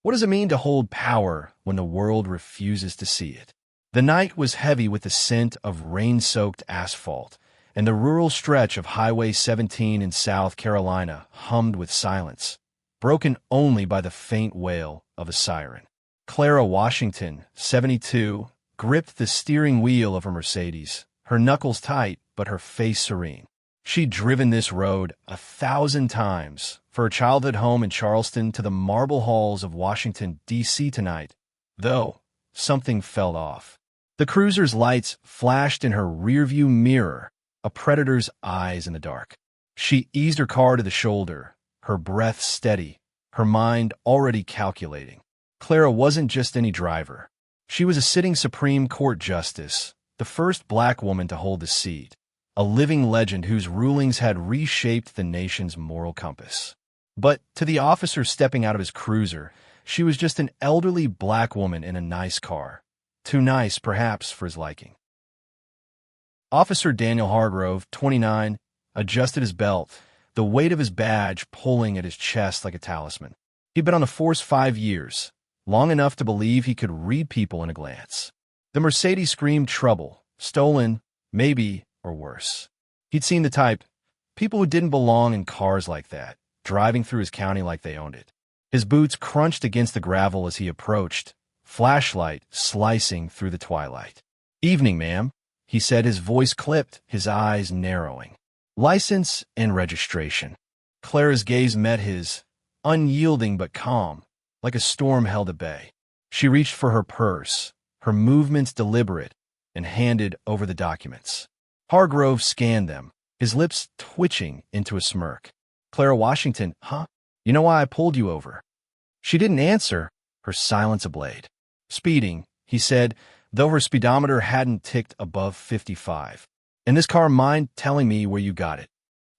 What does it mean to hold power when the world refuses to see it? The night was heavy with the scent of rain-soaked asphalt, and the rural stretch of Highway 17 in South Carolina hummed with silence, broken only by the faint wail of a siren. Clara Washington, 72, gripped the steering wheel of her Mercedes, her knuckles tight but her face serene. She'd driven this road 1,000 times, for her childhood home in Charleston to the marble halls of Washington, D.C. tonight, though something felt off. The cruiser's lights flashed in her rearview mirror, a predator's eyes in the dark. She eased her car to the shoulder, her breath steady, her mind already calculating. Clara wasn't just any driver. She was a sitting Supreme Court justice, the first black woman to hold the seat, a living legend whose rulings had reshaped the nation's moral compass. But to the officer stepping out of his cruiser, she was just an elderly black woman in a nice car. Too nice, perhaps, for his liking. Officer Daniel Hargrove, 29, adjusted his belt, the weight of his badge pulling at his chest like a talisman. He'd been on the force 5 years, long enough to believe he could read people in a glance. The Mercedes screamed trouble, stolen, maybe, or worse. He'd seen the type, people who didn't belong in cars like that, driving through his county like they owned it. His boots crunched against the gravel as he approached, flashlight slicing through the twilight. "Evening, ma'am," he said, his voice clipped, his eyes narrowing. "License and registration." Clara's gaze met his, unyielding but calm, like a storm held at bay. She reached for her purse, her movements deliberate, and handed over the documents. Hargrove scanned them, his lips twitching into a smirk. "Clara Washington, huh? You know why I pulled you over?" She didn't answer, her silence ablaze. "Speeding," he said, though her speedometer hadn't ticked above 55. "And this car mind telling me where you got it?"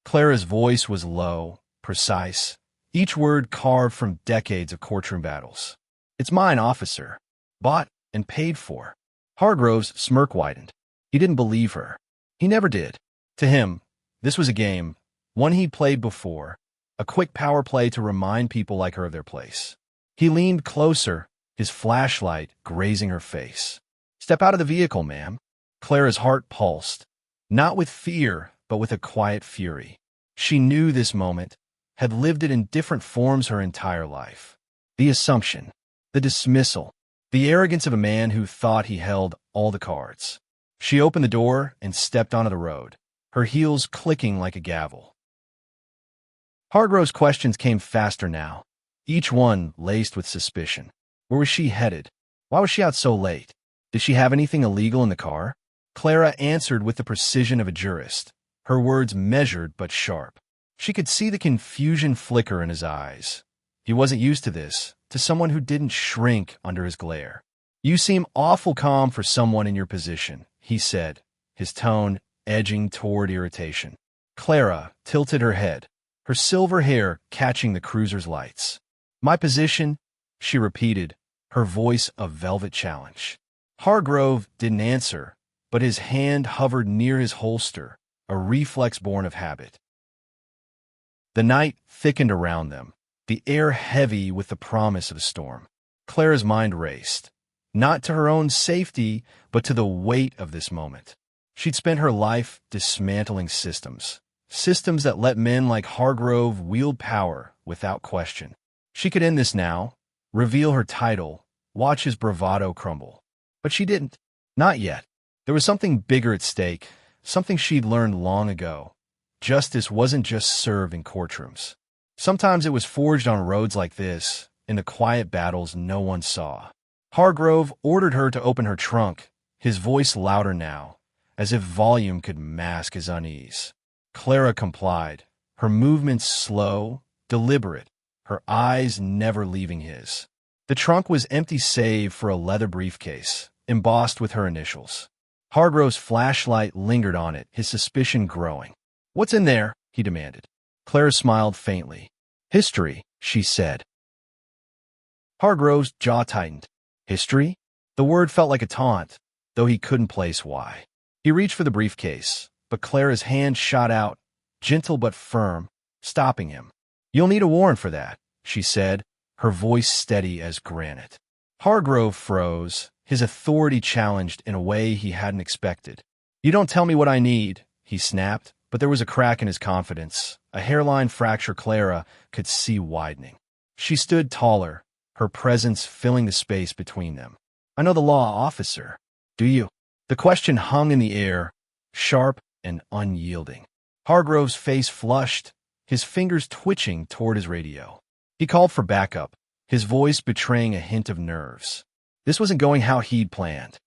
Clara's voice was low, precise, each word carved from decades of courtroom battles. "It's mine, officer. Bought and paid for." Hargrove's smirk widened. He didn't believe her. He never did. To him, this was a game, one he'd played before, a quick power play to remind people like her of their place. He leaned closer, his flashlight grazing her face. "Step out of the vehicle, ma'am." Clara's heart pulsed, not with fear, but with a quiet fury. She knew this moment, had lived it in different forms her entire life. The assumption, the dismissal, the arrogance of a man who thought he held all the cards. She opened the door and stepped onto the road, her heels clicking like a gavel. Hargrove's questions came faster now, each one laced with suspicion. Where was she headed? Why was she out so late? Did she have anything illegal in the car? Clara answered with the precision of a jurist, her words measured but sharp. She could see the confusion flicker in his eyes. He wasn't used to this, to someone who didn't shrink under his glare. "You seem awful calm for someone in your position," he said, his tone edging toward irritation. Clara tilted her head, her silver hair catching the cruiser's lights. "My position," she repeated, her voice a velvet challenge. Hargrove didn't answer, but his hand hovered near his holster, a reflex born of habit. The night thickened around them, the air heavy with the promise of a storm. Clara's mind raced, not to her own safety, but to the weight of this moment. She'd spent her life dismantling systems that let men like Hargrove wield power without question. She could end this now, reveal her title, watch his bravado crumble. But she didn't. Not yet. There was something bigger at stake, something she'd learned long ago. Justice wasn't just served in courtrooms. Sometimes it was forged on roads like this, in the quiet battles no one saw. Hargrove ordered her to open her trunk, his voice louder now, as if volume could mask his unease. Clara complied, her movements slow, deliberate, her eyes never leaving his. The trunk was empty save for a leather briefcase, embossed with her initials. Hargrove's flashlight lingered on it, his suspicion growing. "What's in there?" he demanded. Clara smiled faintly. "History," she said. Hargrove's jaw tightened. History? The word felt like a taunt, though he couldn't place why. He reached for the briefcase, but Clara's hand shot out, gentle but firm, stopping him. "You'll need a warrant for that," she said, her voice steady as granite. Hargrove froze, his authority challenged in a way he hadn't expected. "You don't tell me what I need," he snapped, but there was a crack in his confidence, a hairline fracture Clara could see widening. She stood taller, her presence filling the space between them. "I know the law, officer." "Do you?" The question hung in the air, sharp and unyielding. Hargrove's face flushed, his fingers twitching toward his radio. He called for backup, his voice betraying a hint of nerves. This wasn't going how he'd planned.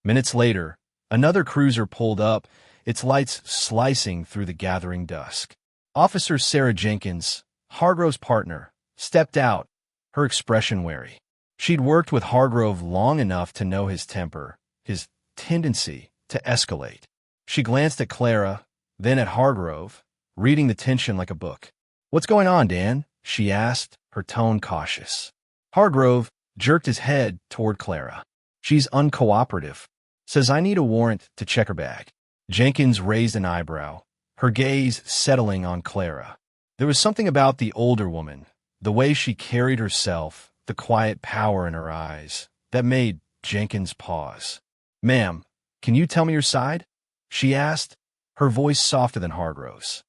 Minutes later, another cruiser pulled up, its lights slicing through the gathering dusk. Officer Sarah Jenkins, Hargrove's partner, stepped out, her expression wary. She'd worked with Hargrove long enough to know his temper, his tendency to escalate. She glanced at Clara, then at Hargrove, reading the tension like a book. "What's going on, Dan?" she asked, her tone cautious. Hargrove jerked his head toward Clara. "She's uncooperative. Says I need a warrant to check her bag." Jenkins raised an eyebrow, her gaze settling on Clara. There was something about the older woman, the way she carried herself, the quiet power in her eyes, that made Jenkins pause. "Ma'am, can you tell me your side?" she asked, her voice softer than Hargrove's.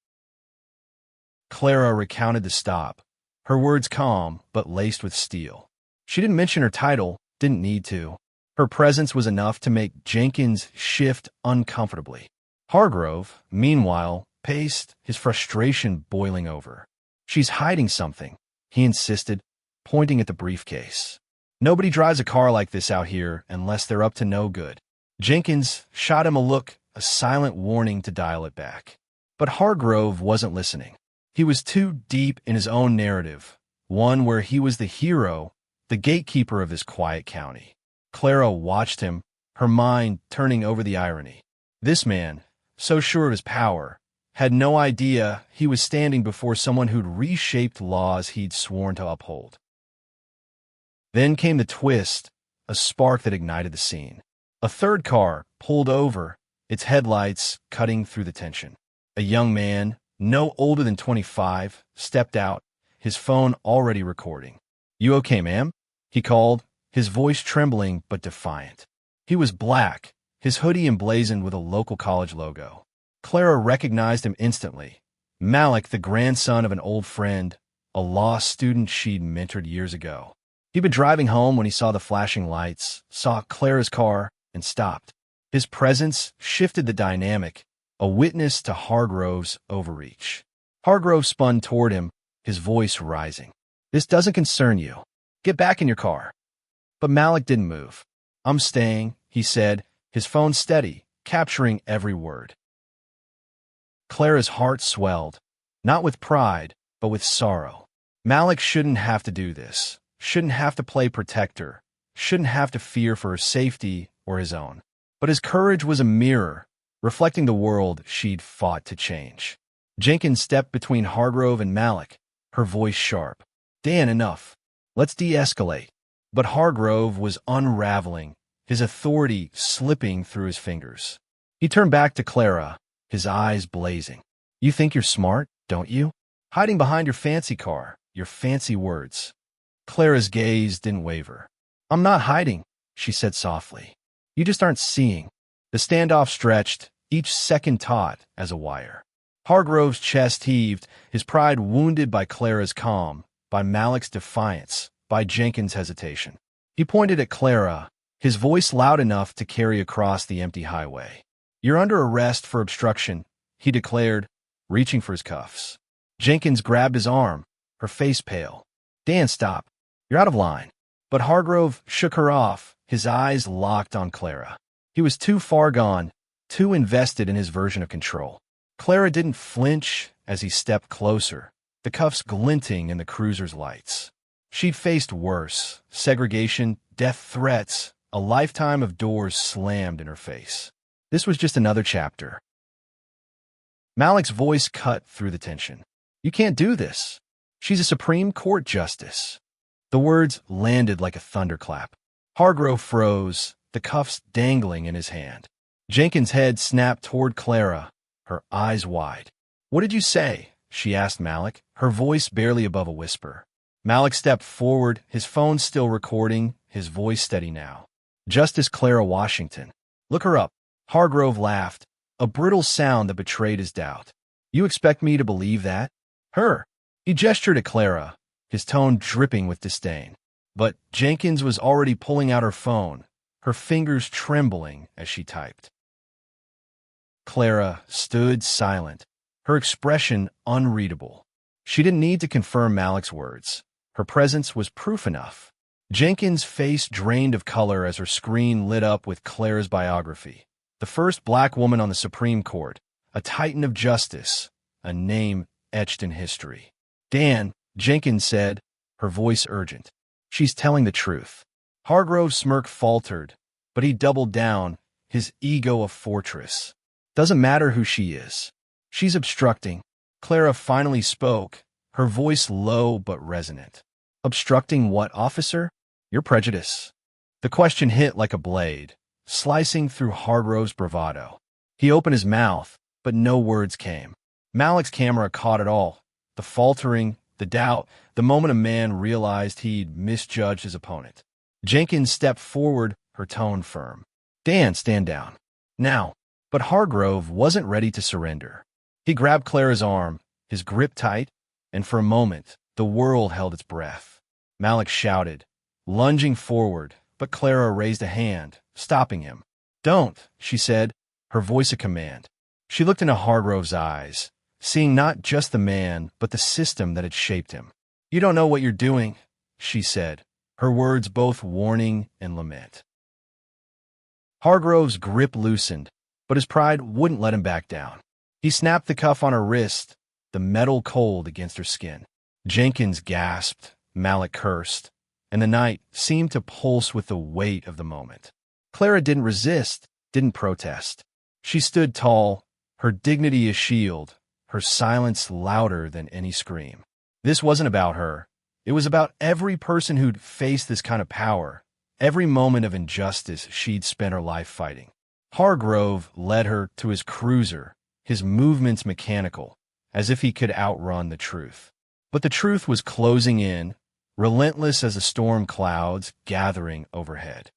Clara recounted the stop, her words calm but laced with steel. She didn't mention her title, didn't need to. Her presence was enough to make Jenkins shift uncomfortably. Hargrove, meanwhile, paced, his frustration boiling over. "She's hiding something," he insisted, pointing at the briefcase. "Nobody drives a car like this out here unless they're up to no good." Jenkins shot him a look, a silent warning to dial it back. But Hargrove wasn't listening. He was too deep in his own narrative, one where he was the hero, the gatekeeper of this quiet county. Clara watched him, her mind turning over the irony. This man, so sure of his power, had no idea he was standing before someone who'd reshaped laws he'd sworn to uphold. Then came the twist, a spark that ignited the scene. A third car pulled over, its headlights cutting through the tension. A young man, no older than 25, stepped out, his phone already recording. "You okay, ma'am?" he called, his voice trembling but defiant. He was black, his hoodie emblazoned with a local college logo. Clara recognized him instantly. Malik, the grandson of an old friend, a law student she'd mentored years ago. He'd been driving home when he saw the flashing lights, saw Clara's car, and stopped. His presence shifted the dynamic, a witness to Hargrove's overreach. Hargrove spun toward him, his voice rising. "This doesn't concern you. Get back in your car." But Malik didn't move. "I'm staying," he said, his phone steady, capturing every word. Clara's heart swelled, not with pride, but with sorrow. Malik shouldn't have to do this, shouldn't have to play protector, shouldn't have to fear for her safety or his own. But his courage was a mirror, reflecting the world she'd fought to change. Jenkins stepped between Hargrove and Malik, her voice sharp. "Dan, enough. Let's de-escalate." But Hargrove was unraveling, his authority slipping through his fingers. He turned back to Clara, his eyes blazing. "You think you're smart, don't you? Hiding behind your fancy car, your fancy words." Clara's gaze didn't waver. "I'm not hiding," she said softly. "You just aren't seeing." The standoff stretched, each second taut as a wire. Hargrove's chest heaved, his pride wounded by Clara's calm, by Malik's defiance, by Jenkins' hesitation. He pointed at Clara, his voice loud enough to carry across the empty highway. "You're under arrest for obstruction," he declared, reaching for his cuffs. Jenkins grabbed his arm, her face pale. "Dan, stop. You're out of line." But Hargrove shook her off, his eyes locked on Clara. He was too far gone, too invested in his version of control. Clara didn't flinch as he stepped closer, the cuffs glinting in the cruiser's lights. She'd faced worse, segregation, death threats, a lifetime of doors slammed in her face. This was just another chapter. Malik's voice cut through the tension. "You can't do this. She's a Supreme Court justice." The words landed like a thunderclap. Hargrove froze, the cuffs dangling in his hand. Jenkins' head snapped toward Clara, her eyes wide. "What did you say?" she asked Malik, her voice barely above a whisper. Malik stepped forward, his phone still recording, his voice steady now. Justice Clara Washington. Look her up. Hargrove laughed, a brittle sound that betrayed his doubt. You expect me to believe that? Her. He gestured at Clara, his tone dripping with disdain. But Jenkins was already pulling out her phone, her fingers trembling as she typed. Clara stood silent, her expression unreadable. She didn't need to confirm Malik's words. Her presence was proof enough. Jenkins' face drained of color as her screen lit up with Clara's biography. The first black woman on the Supreme Court, a titan of justice, a name etched in history. Dan, Jenkins said, her voice urgent. She's telling the truth. Hargrove's smirk faltered, but he doubled down, his ego a fortress. Doesn't matter who she is. She's obstructing. Clara finally spoke, her voice low but resonant. Obstructing what, officer? Your prejudice. The question hit like a blade, slicing through Hargrove's bravado. He opened his mouth, but no words came. Malik's camera caught it all. The faltering, the doubt, the moment a man realized he'd misjudged his opponent. Jenkins stepped forward, her tone firm. Dan, stand down. Now. But Hargrove wasn't ready to surrender. He grabbed Clara's arm, his grip tight, and for a moment, the world held its breath. Malik shouted, lunging forward, but Clara raised a hand, stopping him. Don't, she said, her voice a command. She looked into Hargrove's eyes, seeing not just the man, but the system that had shaped him. You don't know what you're doing, she said, her words both warning and lament. Hargrove's grip loosened, but his pride wouldn't let him back down. He snapped the cuff on her wrist, the metal cold against her skin. Jenkins gasped, Malik cursed, and the night seemed to pulse with the weight of the moment. Clara didn't resist, didn't protest. She stood tall, her dignity a shield, her silence louder than any scream. This wasn't about her. It was about every person who'd faced this kind of power, every moment of injustice she'd spent her life fighting. Hargrove led her to his cruiser, his movements mechanical, as if he could outrun the truth. But the truth was closing in, relentless as the storm clouds gathering overhead.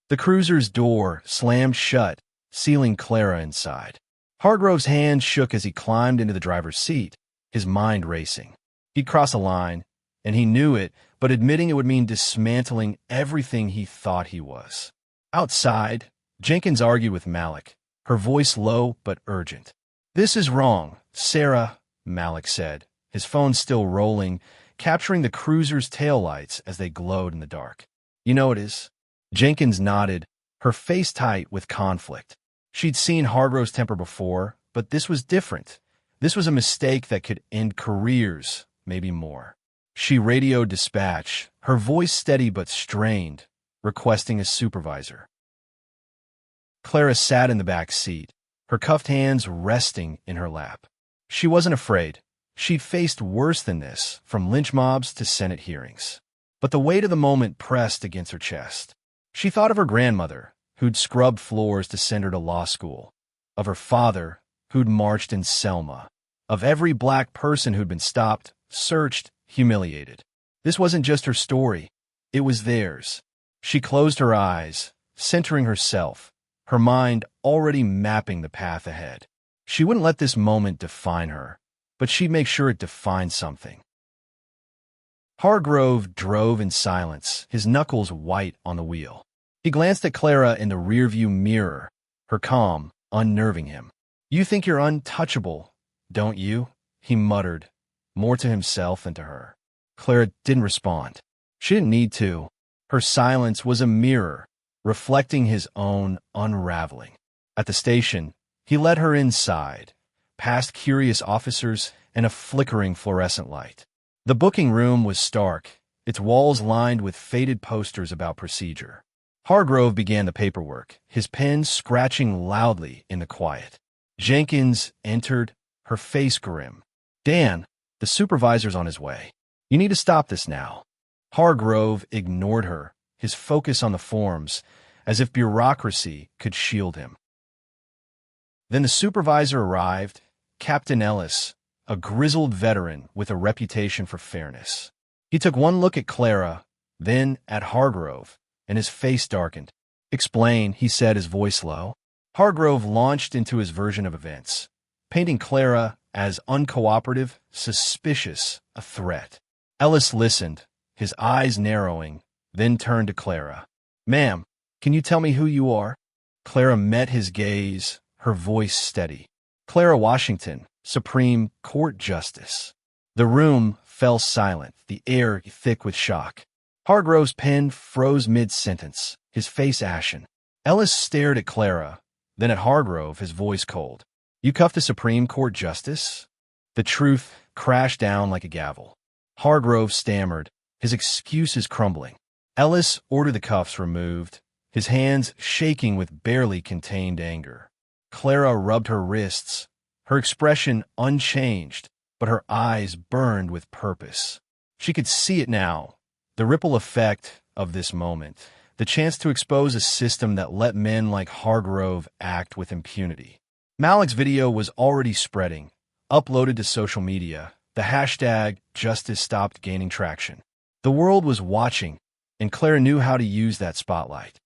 The cruiser's door slammed shut, sealing Clara inside. Hargrove's hand shook as he climbed into the driver's seat, his mind racing. He'd cross a line, and he knew it, but admitting it would mean dismantling everything he thought he was. Outside, Jenkins argued with Malik, her voice low but urgent. This is wrong, Sarah, Malik said, his phone still rolling, capturing the cruiser's taillights as they glowed in the dark. You know it is. Jenkins nodded, her face tight with conflict. She'd seen Hargrove's temper before, but this was different. This was a mistake that could end careers, maybe more. She radioed dispatch, her voice steady but strained, requesting a supervisor. Clara sat in the back seat, her cuffed hands resting in her lap. She wasn't afraid. She'd faced worse than this, from lynch mobs to Senate hearings. But the weight of the moment pressed against her chest. She thought of her grandmother, who'd scrubbed floors to send her to law school, of her father, who'd marched in Selma, of every black person who'd been stopped, searched, humiliated. This wasn't just her story. It was theirs. She closed her eyes, centering herself, her mind already mapping the path ahead. She wouldn't let this moment define her, but she'd make sure it defined something. Hargrove drove in silence, his knuckles white on the wheel. He glanced at Clara in the rearview mirror, her calm, unnerving him. You think you're untouchable, don't you? He muttered, more to himself than to her. Clara didn't respond. She didn't need to. Her silence was a mirror, reflecting his own unraveling. At the station, he led her inside, past curious officers and a flickering fluorescent light. The booking room was stark, its walls lined with faded posters about procedure. Hargrove began the paperwork, his pen scratching loudly in the quiet. Jenkins entered, her face grim. Dan, the supervisor's on his way. You need to stop this now. Hargrove ignored her, his focus on the forms, as if bureaucracy could shield him. Then the supervisor arrived, Captain Ellis, a grizzled veteran with a reputation for fairness. He took one look at Clara, then at Hargrove, and his face darkened. "Explain," he said, his voice low. Hargrove launched into his version of events, painting Clara as uncooperative, suspicious, a threat. Ellis listened, his eyes narrowing, then turned to Clara. "Ma'am, can you tell me who you are?" Clara met his gaze, her voice steady. "Clara Washington, Supreme Court Justice." The room fell silent, the air thick with shock. Hargrove's pen froze mid-sentence, his face ashen. Ellis stared at Clara, then at Hargrove, his voice cold. "You cuffed a Supreme Court Justice?" The truth crashed down like a gavel. Hargrove stammered, his excuses crumbling. Ellis ordered the cuffs removed, his hands shaking with barely contained anger. Clara rubbed her wrists, her expression unchanged, but her eyes burned with purpose. She could see it now, the ripple effect of this moment, the chance to expose a system that let men like Hargrove act with impunity. Malik's video was already spreading, uploaded to social media. The hashtag Justice stopped gaining traction. The world was watching, and Clara knew how to use that spotlight.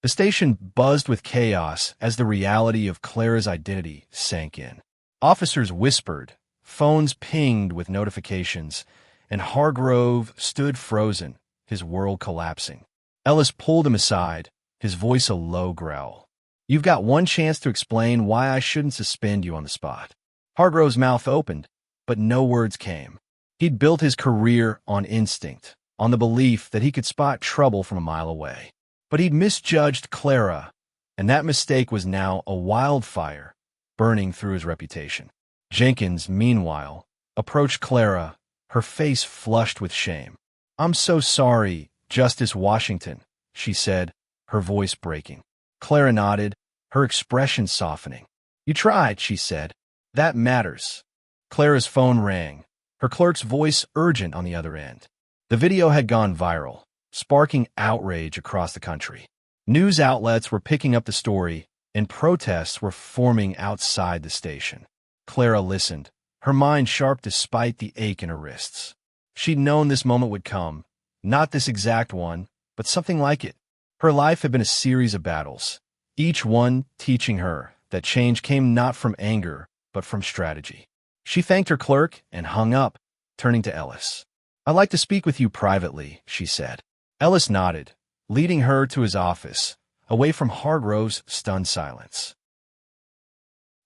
The station buzzed with chaos as the reality of Clara's identity sank in. Officers whispered, phones pinged with notifications, and Hargrove stood frozen, his world collapsing. Ellis pulled him aside, his voice a low growl. "You've got one chance to explain why I shouldn't suspend you on the spot." Hargrove's mouth opened, but no words came. He'd built his career on instinct, on the belief that he could spot trouble from a mile away. But he'd misjudged Clara, and that mistake was now a wildfire burning through his reputation. Jenkins, meanwhile, approached Clara, her face flushed with shame. "I'm so sorry, Justice Washington," she said, her voice breaking. Clara nodded, her expression softening. "You tried," she said. "That matters." Clara's phone rang, her clerk's voice urgent on the other end. The video had gone viral, sparking outrage across the country. News outlets were picking up the story, and protests were forming outside the station. Clara listened, her mind sharp despite the ache in her wrists. She'd known this moment would come, not this exact one, but something like it. Her life had been a series of battles, each one teaching her that change came not from anger, but from strategy. She thanked her clerk and hung up, turning to Ellis. "I'd like to speak with you privately," she said. Ellis nodded, leading her to his office, away from Hargrove's stunned silence.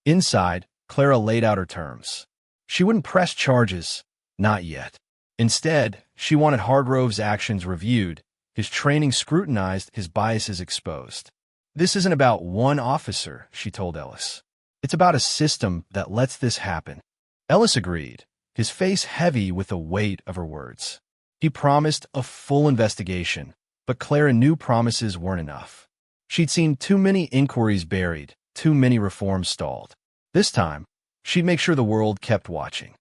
Inside, Clara laid out her terms. She wouldn't press charges, not yet. Instead, she wanted Hargrove's actions reviewed, his training scrutinized, his biases exposed. "This isn't about one officer," she told Ellis. "It's about a system that lets this happen." Ellis agreed, his face heavy with the weight of her words. He promised a full investigation, but Clara knew promises weren't enough. She'd seen too many inquiries buried, too many reforms stalled. This time, she'd make sure the world kept watching.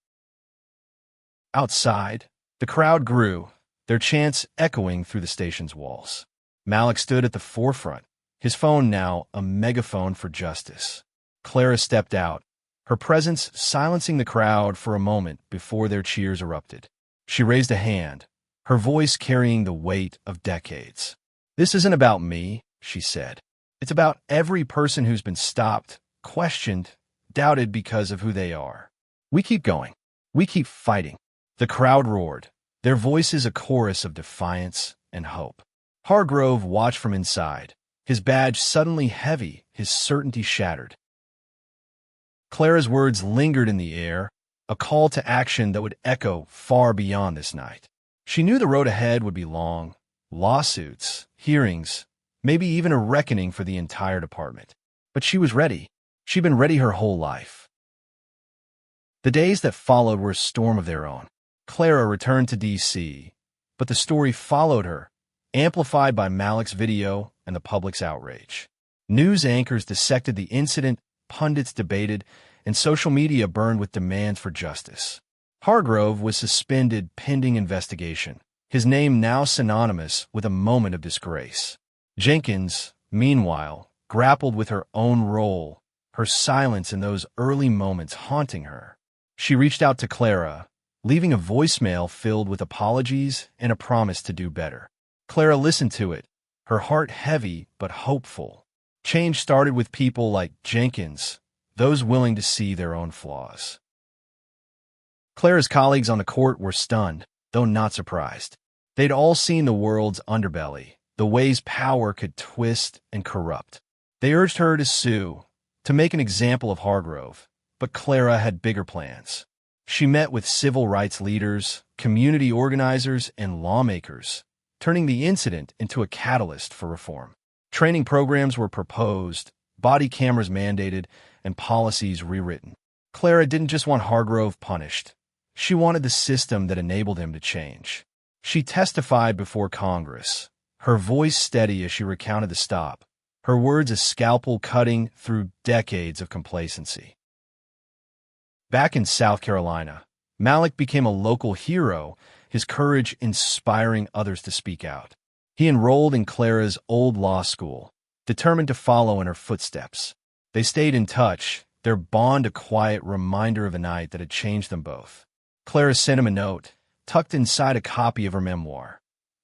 Outside, the crowd grew, their chants echoing through the station's walls. Malik stood at the forefront, his phone now a megaphone for justice. Clara stepped out, her presence silencing the crowd for a moment before their cheers erupted. She raised a hand, her voice carrying the weight of decades. "This isn't about me," she said. "It's about every person who's been stopped, questioned, doubted because of who they are. We keep going. We keep fighting." The crowd roared, their voices a chorus of defiance and hope. Hargrove watched from inside, his badge suddenly heavy, his certainty shattered. Clara's words lingered in the air, a call to action that would echo far beyond this night. She knew the road ahead would be long, lawsuits, hearings, maybe even a reckoning for the entire department. But she was ready. She'd been ready her whole life. The days that followed were a storm of their own. Clara returned to D.C., but the story followed her, amplified by Malik's video and the public's outrage. News anchors dissected the incident, pundits debated, and social media burned with demands for justice. Hargrove was suspended pending investigation, his name now synonymous with a moment of disgrace. Jenkins, meanwhile, grappled with her own role, her silence in those early moments haunting her. She reached out to Clara, leaving a voicemail filled with apologies and a promise to do better. Clara listened to it, her heart heavy but hopeful. Change started with people like Jenkins, those willing to see their own flaws. Clara's colleagues on the court were stunned, though not surprised. They'd all seen the world's underbelly, the ways power could twist and corrupt. They urged her to sue, to make an example of Hargrove, but Clara had bigger plans. She met with civil rights leaders, community organizers, and lawmakers, turning the incident into a catalyst for reform. Training programs were proposed, body cameras mandated, and policies rewritten. Clara didn't just want Hargrove punished. She wanted the system that enabled him to change. She testified before Congress, her voice steady as she recounted the stop, her words a scalpel cutting through decades of complacency. Back in South Carolina, Malik became a local hero, his courage inspiring others to speak out. He enrolled in Clara's old law school, determined to follow in her footsteps. They stayed in touch, their bond a quiet reminder of a night that had changed them both. Clara sent him a note, tucked inside a copy of her memoir.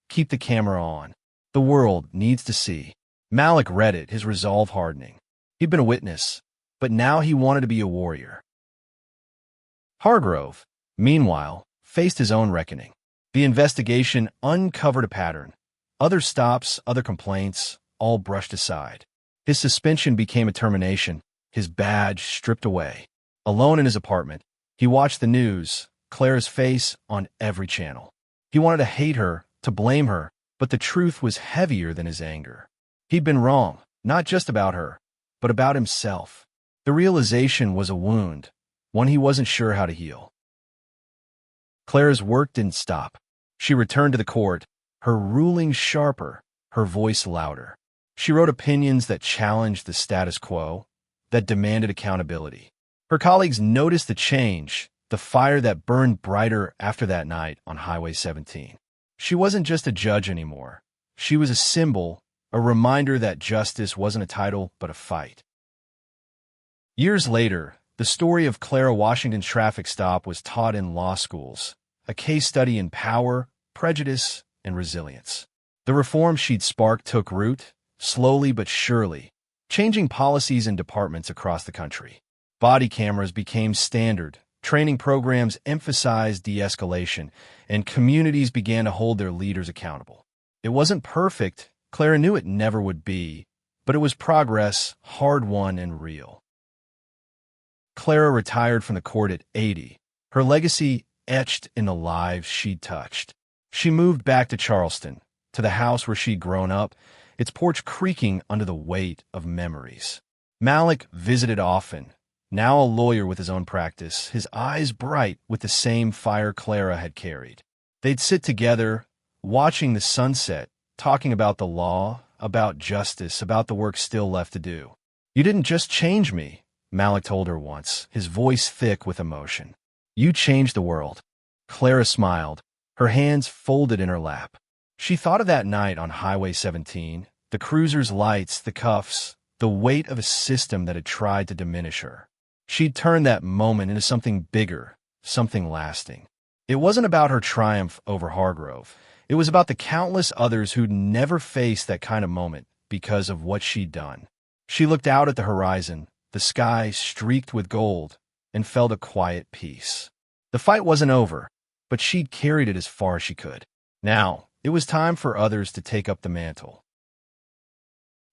"Keep the camera on. The world needs to see." Malik read it, his resolve hardening. He'd been a witness, but now he wanted to be a warrior. Hargrove, meanwhile, faced his own reckoning. The investigation uncovered a pattern. Other stops, other complaints, all brushed aside. His suspension became a termination, his badge stripped away. Alone in his apartment, he watched the news, Clara's face on every channel. He wanted to hate her, to blame her, but the truth was heavier than his anger. He'd been wrong, not just about her, but about himself. The realization was a wound, one he wasn't sure how to heal. Clara's work didn't stop. She returned to the court, her ruling sharper, her voice louder. She wrote opinions that challenged the status quo, that demanded accountability. Her colleagues noticed the change, the fire that burned brighter after that night on Highway 17. She wasn't just a judge anymore. She was a symbol, a reminder that justice wasn't a title but a fight. Years later, the story of Clara Washington's traffic stop was taught in law schools, a case study in power, prejudice, and resilience. The reform she'd sparked took root, slowly but surely, changing policies and departments across the country. Body cameras became standard, training programs emphasized de-escalation, and communities began to hold their leaders accountable. It wasn't perfect, Clara knew it never would be, but it was progress, hard-won and real. Clara retired from the court at 80, her legacy etched in the lives she'd touched. She moved back to Charleston, to the house where she'd grown up, its porch creaking under the weight of memories. Malik visited often, now a lawyer with his own practice, his eyes bright with the same fire Clara had carried. They'd sit together, watching the sunset, talking about the law, about justice, about the work still left to do. "You didn't just change me," Malik told her once, his voice thick with emotion. "You changed the world." Clara smiled, her hands folded in her lap. She thought of that night on Highway 17, the cruiser's lights, the cuffs, the weight of a system that had tried to diminish her. She'd turned that moment into something bigger, something lasting. It wasn't about her triumph over Hargrove. It was about the countless others who'd never faced that kind of moment because of what she'd done. She looked out at the horizon, the sky streaked with gold, and felt a quiet peace. The fight wasn't over, but she'd carried it as far as she could. Now, it was time for others to take up the mantle.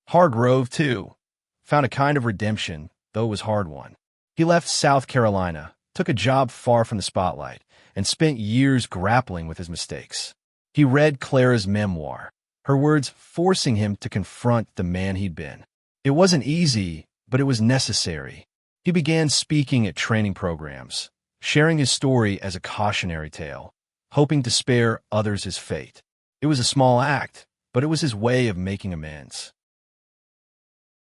Hargrove, too, found a kind of redemption, though it was hard one. He left South Carolina, took a job far from the spotlight, and spent years grappling with his mistakes. He read Clara's memoir, her words forcing him to confront the man he'd been. It wasn't easy, but it was necessary. He began speaking at training programs, sharing his story as a cautionary tale, hoping to spare others his fate. It was a small act, but it was his way of making amends.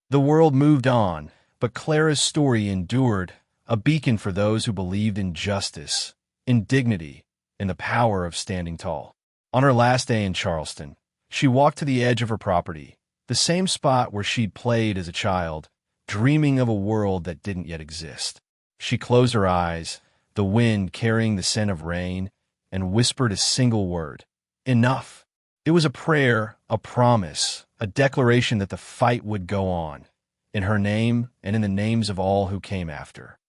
The world moved on, but Clara's story endured, a beacon for those who believed in justice, in dignity, in the power of standing tall. On her last day in Charleston, she walked to the edge of her property, the same spot where she'd played as a child, dreaming of a world that didn't yet exist. She closed her eyes, the wind carrying the scent of rain, and whispered a single word: enough. It was a prayer, a promise, a declaration that the fight would go on, in her name and in the names of all who came after.